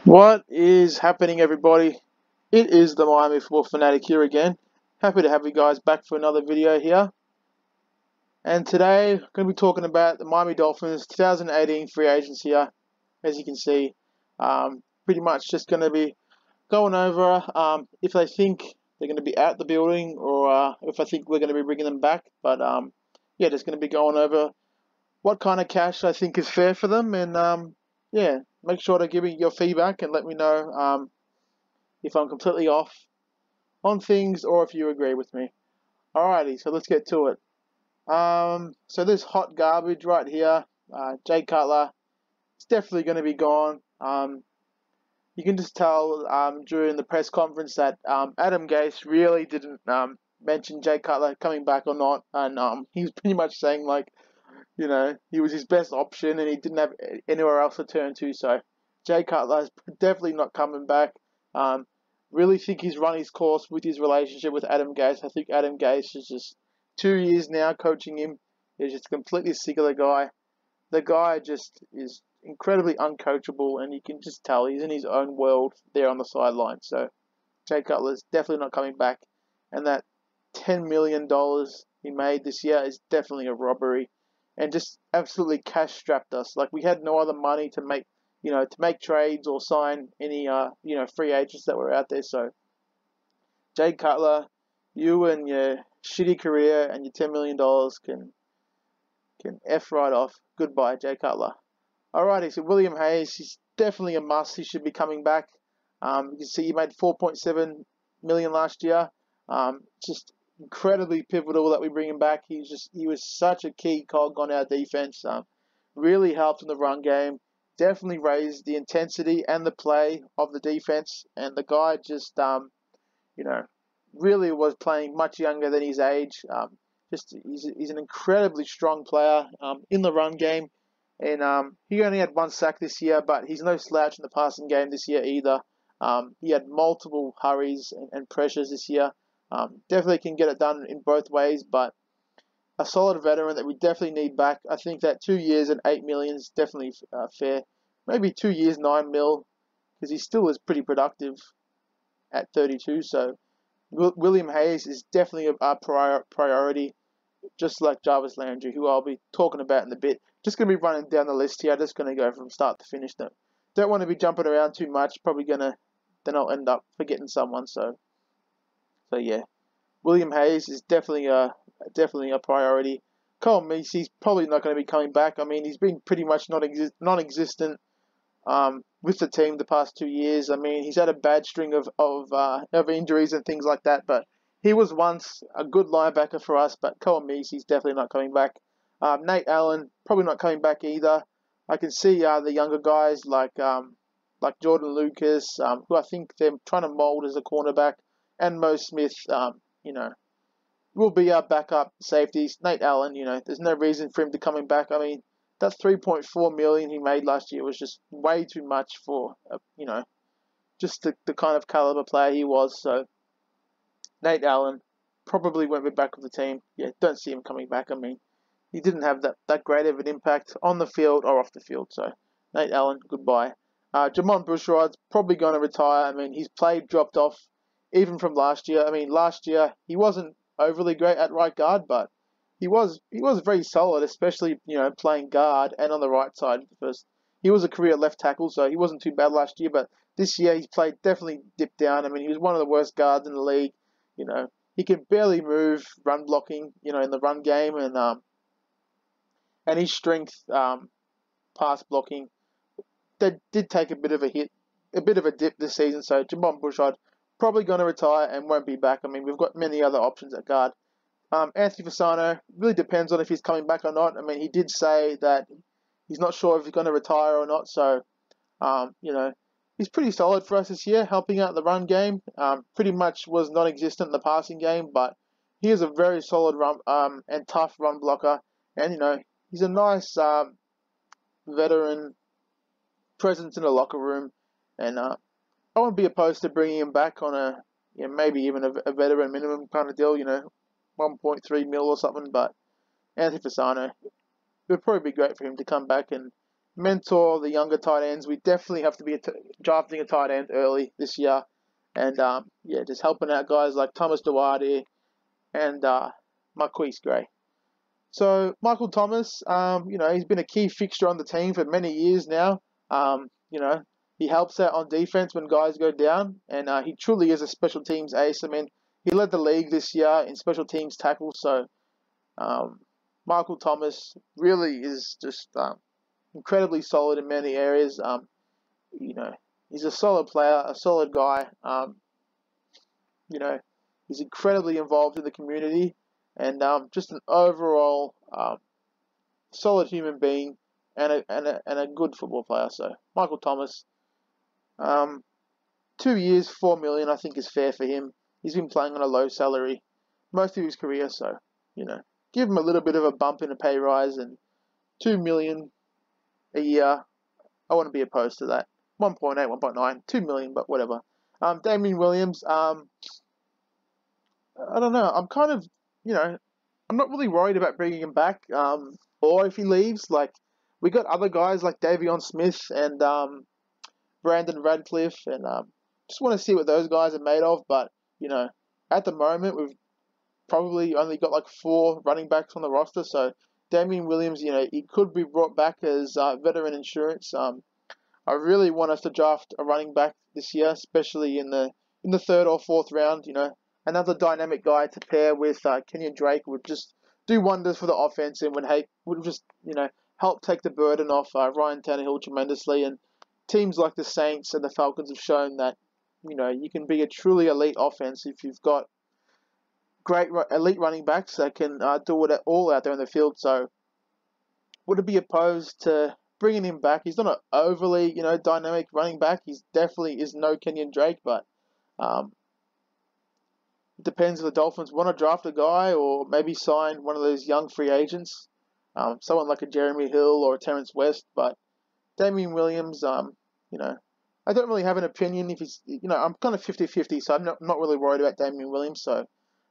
What is happening, everybody? It is the Miami Football Fanatic here again. Happy to have you guys back for another video here. And today, I'm going to be talking about the Miami Dolphins 2018 free agents here. As you can see, pretty much just going to be going over if they think they're going to be out the building or if I think we're going to be bringing them back. But yeah, just going to be going over what kind of cash I think is fair for them, and yeah, make sure to give me your feedback and let me know if I'm completely off on things or if you agree with me. Alrighty, so let's get to it. So this hot garbage right here, Jay Cutler, it's definitely going to be gone. You can just tell during the press conference that Adam Gase really didn't mention Jay Cutler coming back or not, and he was pretty much saying like, you know, he was his best option and he didn't have anywhere else to turn to. So Jay Cutler is definitely not coming back. Really think he's run his course with his relationship with Adam Gase. I think Adam Gase is just 2 years now coaching him. He's just completely sick of the guy. The guy just is incredibly uncoachable, and you can just tell he's in his own world there on the sideline. So Jay Cutler's definitely not coming back, and that $10 million he made this year is definitely a robbery, and just absolutely cash strapped us. Like, we had no other money to make, you know, to make trades or sign any, you know, free agents that were out there. So Jay Cutler, you and your shitty career and your $10 million can F right off. Goodbye, Jay Cutler. Alrighty, so William Hayes, he's definitely a must. He should be coming back. You can see he made $4.7 million last year. Just incredibly pivotal that we bring him back. He was such a key cog on our defense. Really helped in the run game. Definitely raised the intensity and the play of the defense. And the guy just, you know, really was playing much younger than his age. He's an incredibly strong player in the run game. And he only had 1 sack this year, but he's no slouch in the passing game this year either. He had multiple hurries and pressures this year. Definitely can get it done in both ways, but a solid veteran that we definitely need back. I think that 2 years and $8 million is definitely fair. Maybe 2 years, $9 million, because he still is pretty productive at 32. So William Hayes is definitely a priority, just like Jarvis Landry, who I'll be talking about in a bit. Just going to be running down the list here. Just going to go from start to finish. Don't want to be jumping around too much. Probably then I'll end up forgetting someone. So yeah, William Hayes is definitely a priority. Cole Meese's probably not going to be coming back. I mean, he's been pretty much non-existent with the team the past 2 years. I mean, he's had a bad string of injuries and things like that, but he was once a good linebacker for us. But Cole Meese's definitely not coming back. Nate Allen probably not coming back either. I can see the younger guys like Jordan Lucas, who I think they're trying to mold as a cornerback, and Mo Smith, you know, will be our backup safeties. Nate Allen, you know, there's no reason for him to coming back. I mean, that $3.4 million he made last year was just way too much for, you know, just the kind of caliber player he was. So Nate Allen probably won't be back with the team. Yeah, don't see him coming back. I mean, he didn't have that great of an impact on the field or off the field. So Nate Allen, goodbye. Jamon Bushrod's probably going to retire. I mean, his play dropped off even from last year. I mean, last year he wasn't overly great at right guard, but he was very solid, especially, you know, playing guard and on the right side. First, he was a career left tackle, so he wasn't too bad last year. But this year he's played definitely dipped down. I mean, he was one of the worst guards in the league. You know, he can barely move run blocking, you know, in the run game, and his strength pass blocking that did take a bit of a hit, a bit of a dip this season. So Jamon Bushrod probably going to retire and won't be back. I mean, we've got many other options at guard. Anthony Fasano really depends on if he's coming back or not. I mean, he did say that he's not sure if he's going to retire or not. So, you know, he's pretty solid for us this year, helping out the run game. Pretty much was non-existent in the passing game, but he is a very solid run and tough run blocker. And, you know, he's a nice veteran presence in the locker room. And I wouldn't be opposed to bringing him back on a, you know, maybe even a veteran minimum kind of deal, you know, 1.3 mil or something. But Anthony Fasano, it would probably be great for him to come back and mentor the younger tight ends. We definitely have to be drafting a tight end early this year, and yeah, just helping out guys like Thomas Duarte and Marquise Gray. So Michael Thomas, he's been a key fixture on the team for many years now. He helps out on defense when guys go down, and he truly is a special teams ace. I mean, he led the league this year in special teams tackles. So Michael Thomas really is just incredibly solid in many areas. He's a solid player, a solid guy. He's incredibly involved in the community, and just an overall solid human being and a good football player. So Michael Thomas, 2 years, $4 million, I think is fair for him. He's been playing on a low salary most of his career, so give him a little bit of a bump in a pay rise, and $2 million a year, I wouldn't be opposed to that. 1.8, 1.9, $2 million, but whatever. Damien Williams, I don't know. I'm kind of, I'm not really worried about bringing him back, or if he leaves. Like, we got other guys like Davion Smith and Brandon Radcliffe, and just want to see what those guys are made of. But, at the moment, we've probably only got like 4 running backs on the roster. So Damien Williams, he could be brought back as veteran insurance. I really want us to draft a running back this year, especially in the 3rd or 4th round. Another dynamic guy to pair with Kenyon Drake would just do wonders for the offense, and would just help take the burden off Ryan Tannehill tremendously. And teams like the Saints and the Falcons have shown that you can be a truly elite offense if you've got great elite running backs that can do it all out there in the field. So would it be opposed to bringing him back? He's not an overly dynamic running back. He's definitely is no Kenyon Drake, but it depends if the Dolphins want to draft a guy or maybe sign one of those young free agents, someone like a Jeremy Hill or a Terrence West. But Damien Williams, I don't really have an opinion if he's, I'm kind of 50-50, so I'm not really worried about Damien Williams. So,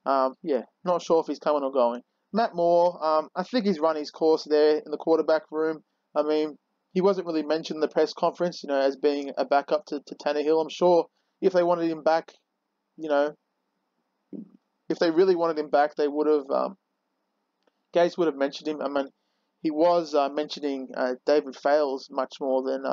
not sure if he's coming or going. Matt Moore, I think he's run his course there in the quarterback room. I mean, he wasn't really mentioned in the press conference, as being a backup to Tannehill. I'm sure if they wanted him back, if they really wanted him back, they would have, Gase would have mentioned him. I mean, he was mentioning David Fales much more than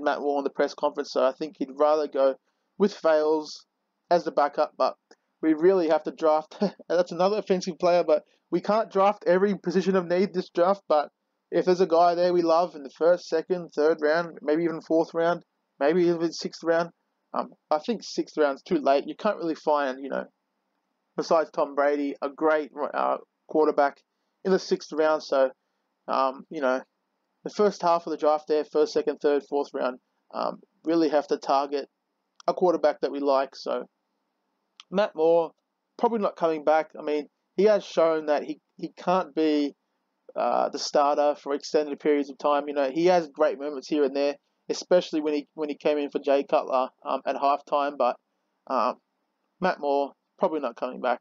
Matt Moore in the press conference, so I think he'd rather go with Fales as the backup, but we really have to draft. That's another offensive player, but we can't draft every position of need this draft, but if there's a guy there we love in the 1st, 2nd, 3rd round, maybe even 4th round, maybe even 6th round, I think 6th round's too late. You can't really find, besides Tom Brady, a great quarterback in the 6th round. So, the first half of the draft there, 1st, 2nd, 3rd, 4th round, really have to target a quarterback that we like. So, Matt Moore, probably not coming back. I mean, he has shown that he can't be the starter for extended periods of time. He has great moments here and there, especially when he came in for Jay Cutler at halftime. But Matt Moore, probably not coming back.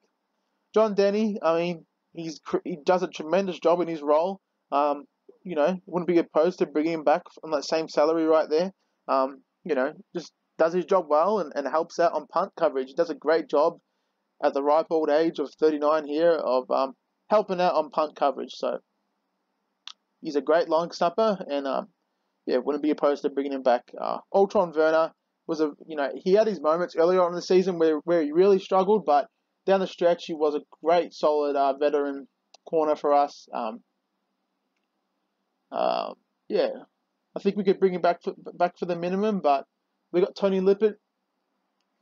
John Denny, I mean, he does a tremendous job in his role. Wouldn't be opposed to bringing him back on that same salary right there. Just does his job well and helps out on punt coverage. He does a great job at the ripe old age of 39 here of helping out on punt coverage. So he's a great long snapper, and wouldn't be opposed to bringing him back. Ultron Werner was he had his moments earlier on in the season where he really struggled, but down the stretch he was a great, solid veteran corner for us. I think we could bring him back for the minimum, but we got Tony Lippett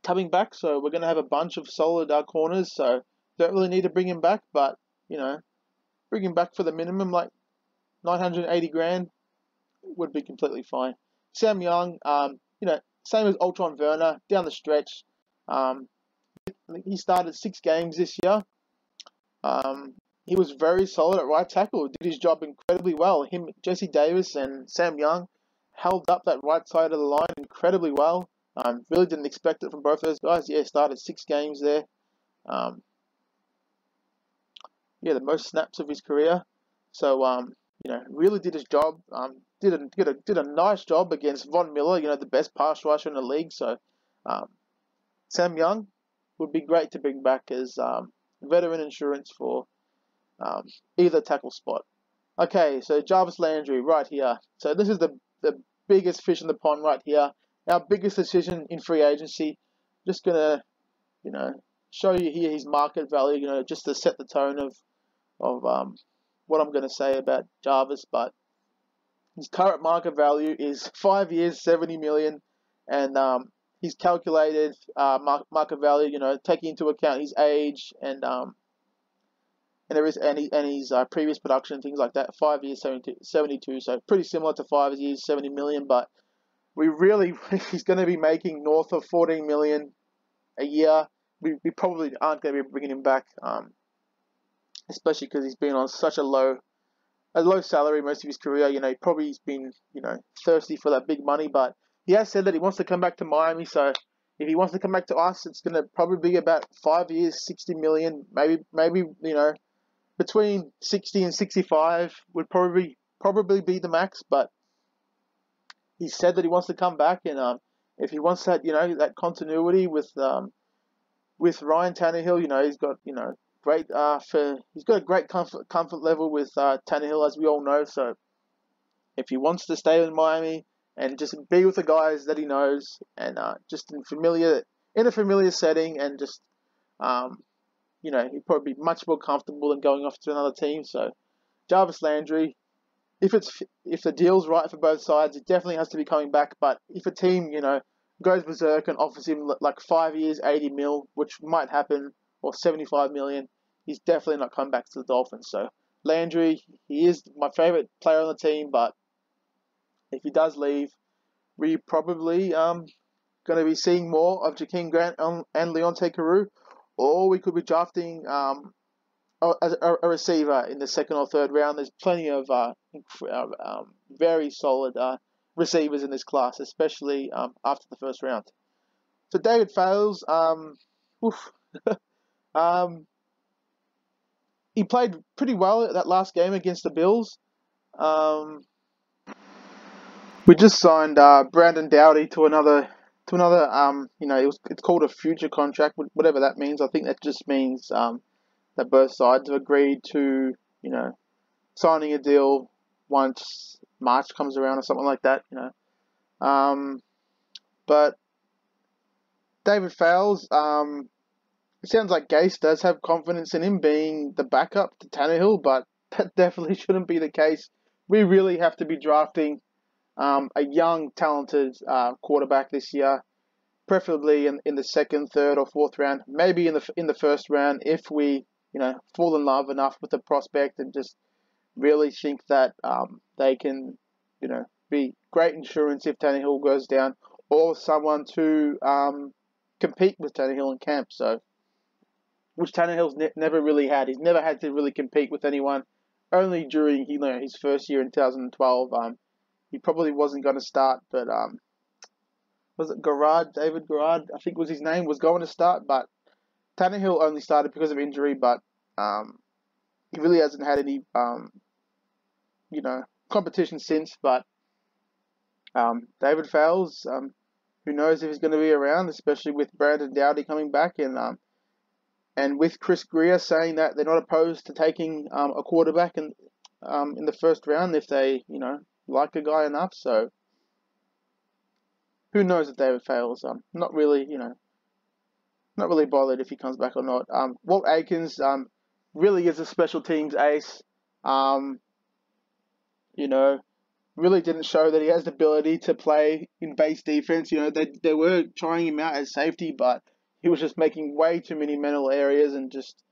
coming back, so we're going to have a bunch of solid corners. So don't really need to bring him back, but bring him back for the minimum, like $980,000 would be completely fine. Sam Young, same as Ultron Werner down the stretch. He started 6 games this year. He was very solid at right tackle. Did his job incredibly well. Him, Jesse Davis, and Sam Young held up that right side of the line incredibly well. Really didn't expect it from both those guys. Yeah, started 6 games there. The most snaps of his career. So really did his job. Did a nice job against Von Miller, the best pass rusher in the league. So um, Sam Young would be great to bring back as veteran insurance for um, either tackle spot. Okay, so Jarvis Landry right here. So this is the biggest fish in the pond right here. Our biggest decision in free agency. Just gonna show you here his market value. Just to set the tone of what I'm gonna say about Jarvis. But his current market value is 5 years, 70 million, and his calculated market value. Taking into account his age and his previous production and things like that. 5 years, 72, so pretty similar to 5 years, 70 million. But he's going to be making north of 14 million a year. We probably aren't going to be bringing him back, especially because he's been on such a low salary most of his career. He probably's been thirsty for that big money, but he has said that he wants to come back to Miami. So if he wants to come back to us, it's going to probably be about 5 years, 60 million, maybe between 60 and 65 would probably be the max. But he said that he wants to come back, and if he wants that that continuity with Ryan Tannehill, he's got he's got a great comfort level with Tannehill, as we all know. So if he wants to stay in Miami and just be with the guys that he knows, and just in a familiar setting, and just he'd probably be much more comfortable than going off to another team. So Jarvis Landry, if the deal's right for both sides, it definitely has to be coming back. But if a team goes berserk and offers him like 5 years, 80 mil, which might happen, or 75 million, he's definitely not coming back to the Dolphins. So Landry, he is my favorite player on the team, but if he does leave, we probably going to be seeing more of Jakeem Grant and Leonte Carew, or we could be drafting a receiver in the second or third round. There's plenty of very solid receivers in this class, especially after the first round. So David Fales, he played pretty well at that last game against the Bills. We just signed Brandon Doughty to another it's called a future contract, whatever that means. I think that just means that both sides have agreed to signing a deal once March comes around or something like that. But David Fales, it sounds like Gase does have confidence in him being the backup to Tannehill, but that definitely shouldn't be the case. We really have to be drafting a young, talented quarterback this year, preferably in the second, third, or fourth round. Maybe in the first round if we fall in love enough with the prospect and just really think that they can be great insurance if Tannehill goes down, or someone to compete with Tannehill in camp. So, which Tannehill's never really had. He's never had to really compete with anyone. Only during his first year in 2012. He probably wasn't going to start, but was it David Garrard, I think was his name, was going to start, but Tannehill only started because of injury. But he really hasn't had any competition since. But David Fales, who knows if he's going to be around, especially with Brandon Doughty coming back, and with Chris Greer saying that they're not opposed to taking a quarterback in the first round if they like a guy enough. So who knows if David Fales? Not really bothered if he comes back or not. Walt Aikens really is a special teams ace. Really didn't show that he has the ability to play in base defense. They were trying him out as safety, but he was just making way too many mental areas and just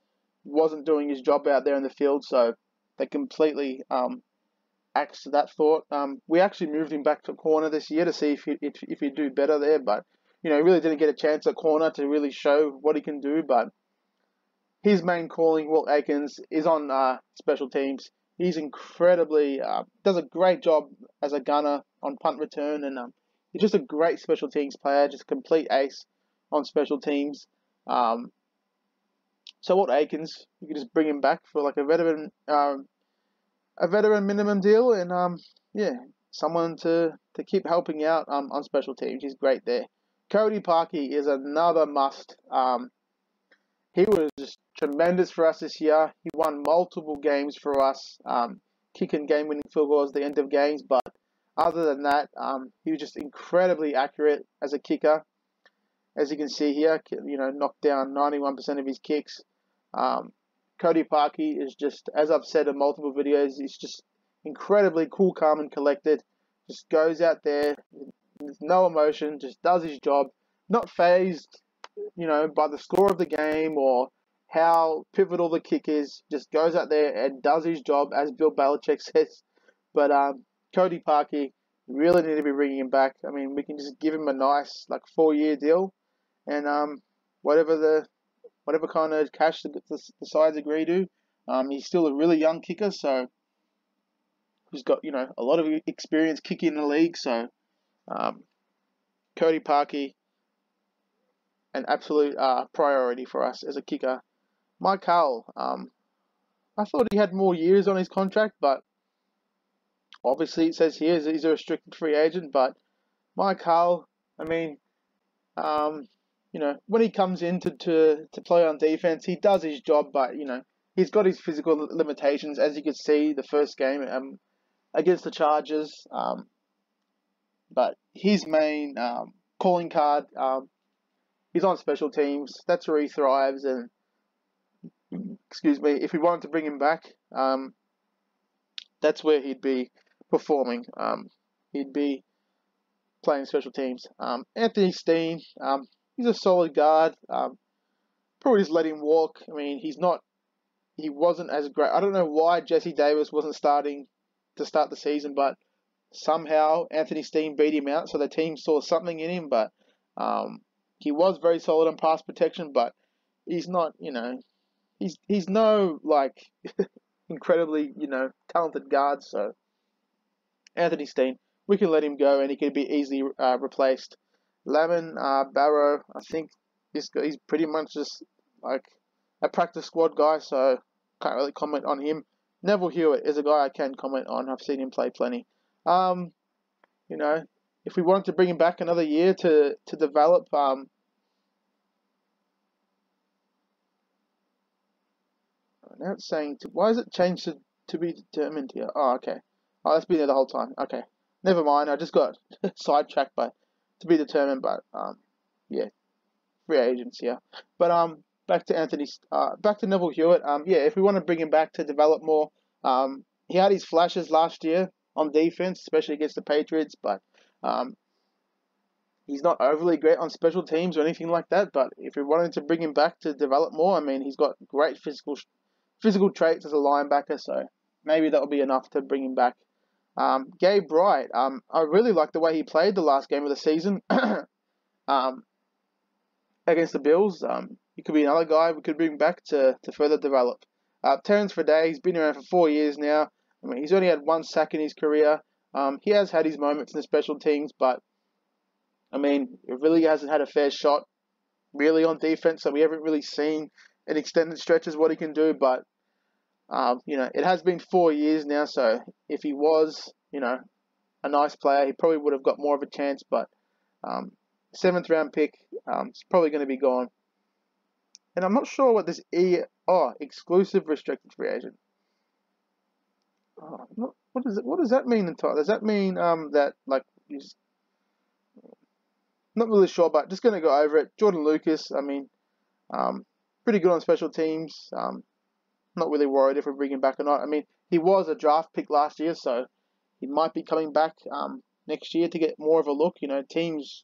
wasn't doing his job out there in the field. So they completely axed that thought. We actually moved him back to corner this year to see if he'd do better there, but he really didn't get a chance at corner to really show what he can do. But his main calling, Walt Aikens, is on special teams. He's incredibly does a great job as a gunner on punt return, and he's just a great special teams player, just a complete ace on special teams. So Walt Aikens, you can just bring him back for like a veteran a veteran minimum deal, and yeah, someone to keep helping out on special teams. He's great there. Cody Parkey is another must. He was just tremendous for us this year. He won multiple games for us, kicking game-winning field goals at the end of games. But other than that, he was just incredibly accurate as a kicker. As you can see here, knocked down 91% of his kicks. Cody Parkey is just, as I've said in multiple videos, he's just incredibly cool, calm, and collected. Just goes out there with no emotion, just does his job, not phased, by the score of the game or how pivotal the kick is. Just goes out there and does his job, as Bill Belichick says. But Cody Parkey, really need to be bringing him back. I mean, we can just give him a nice 4-year deal, and whatever kind of cash the sides agree to. He's still a really young kicker, so he's got a lot of experience kicking in the league. So Cody Parkey, an absolute priority for us as a kicker. Mike Hull, I thought he had more years on his contract, but obviously it says here he's a restricted free agent. But Mike Hull, I mean, when he comes in to play on defense, he does his job, but he's got his physical limitations, as you could see the first game against the Chargers. But his main calling card, he's on special teams. That's where he thrives. And excuse me, if we wanted to bring him back, that's where he'd be performing. He'd be playing special teams. Anthony Steen, he's a solid guard. Probably just let him walk. I mean, he wasn't as great. I don't know why Jesse Davis wasn't starting to start the season, but somehow Anthony Steen beat him out, so the team saw something in him. But he was very solid on pass protection, but he's not, he's no incredibly, talented guard. So Anthony Steen, we can let him go, and he could be easily replaced. Lemon Barrow, I think he's pretty much just a practice squad guy, so can't really comment on him. Neville Hewitt is a guy I can comment on. I've seen him play plenty. If we wanted to bring him back another year to develop, now it's saying why is it changed to be determined here? Oh, okay. Oh, that's been there the whole time. Okay, never mind. I just got sidetracked by to be determined, but yeah, free agents here. But back to Neville Hewitt. Yeah, if we want to bring him back to develop more, he had his flashes last year on defense, especially against the Patriots, but he's not overly great on special teams or anything like that. But if we wanted to bring him back to develop more, I mean, he's got great physical traits as a linebacker, so maybe that will be enough to bring him back. Gabe Wright, I really like the way he played the last game of the season against the Bills. He could be another guy we could bring back to further develop. Terrence Fede, he's been around for 4 years now. I mean, he's only had 1 sack in his career. He has had his moments in the special teams, but I mean, it really hasn't had a fair shot really on defense, so we haven't really seen an extended stretches what he can do. But it has been 4 years now, so if he was, a nice player, he probably would have got more of a chance. But 7th round pick, is probably going to be gone. And I'm not sure what this exclusive restricted free agent. What does that mean entirely? Does that mean that he's not really sure, but just going to go over it. Jordan Lucas, I mean, pretty good on special teams. Not really worried if we bring him back or not. I mean, he was a draft pick last year, so he might be coming back next year to get more of a look. Teams,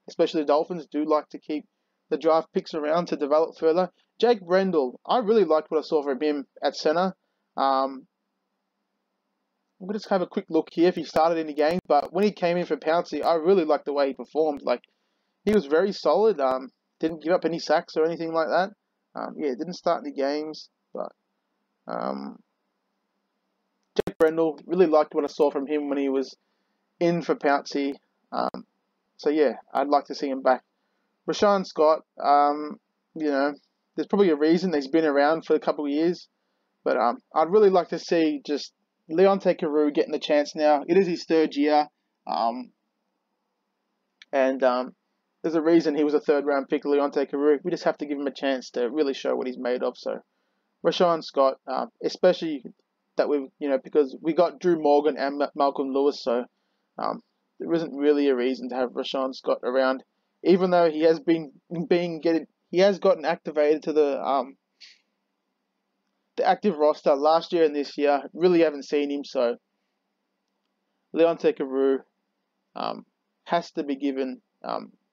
especially the Dolphins, do like to keep the draft picks around to develop further. Jake Brendel, I really liked what I saw from him at center. We'll just have a quick look here if he started any games, but when he came in for Pouncey, I really liked the way he performed. He was very solid. Didn't give up any sacks or anything like that. Didn't start any games, but Jake Brendel, really liked what I saw from him when he was in for Pouncey. So yeah, I'd like to see him back. Rashawn Scott, there's probably a reason he's been around for a couple of years. But I'd really like to see just Leonte Carew getting the chance now. It is his third year, and there's a reason he was a third-round pick, Leonte Carew. We just have to give him a chance to really show what he's made of. So Rashawn Scott, especially that because we got Drew Morgan and Malcolm Lewis, so there isn't really a reason to have Rashawn Scott around, even though he has gotten activated to the active roster last year and this year. Really haven't seen him, so Leonte Carew has to be given.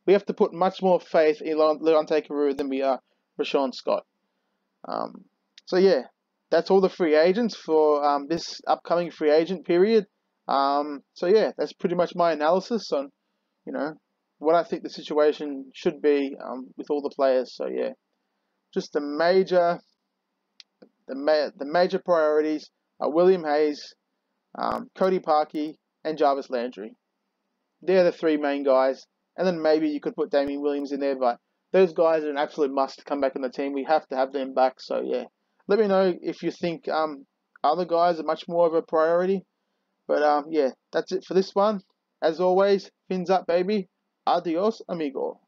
We have to put much more faith in Leonte Carew than we are Rashawn Scott. So yeah, that's all the free agents for this upcoming free agent period. So yeah, that's pretty much my analysis on what I think the situation should be with all the players. So yeah, just the major priorities are William Hayes, Cody Parkey, and Jarvis Landry. They're the three main guys, and then maybe you could put Damien Williams in there, but those guys are an absolute must to come back in the team. We have to have them back. So yeah, let me know if you think other guys are much more of a priority. But yeah, that's it for this one. As always, fins up, baby. Adios, amigo.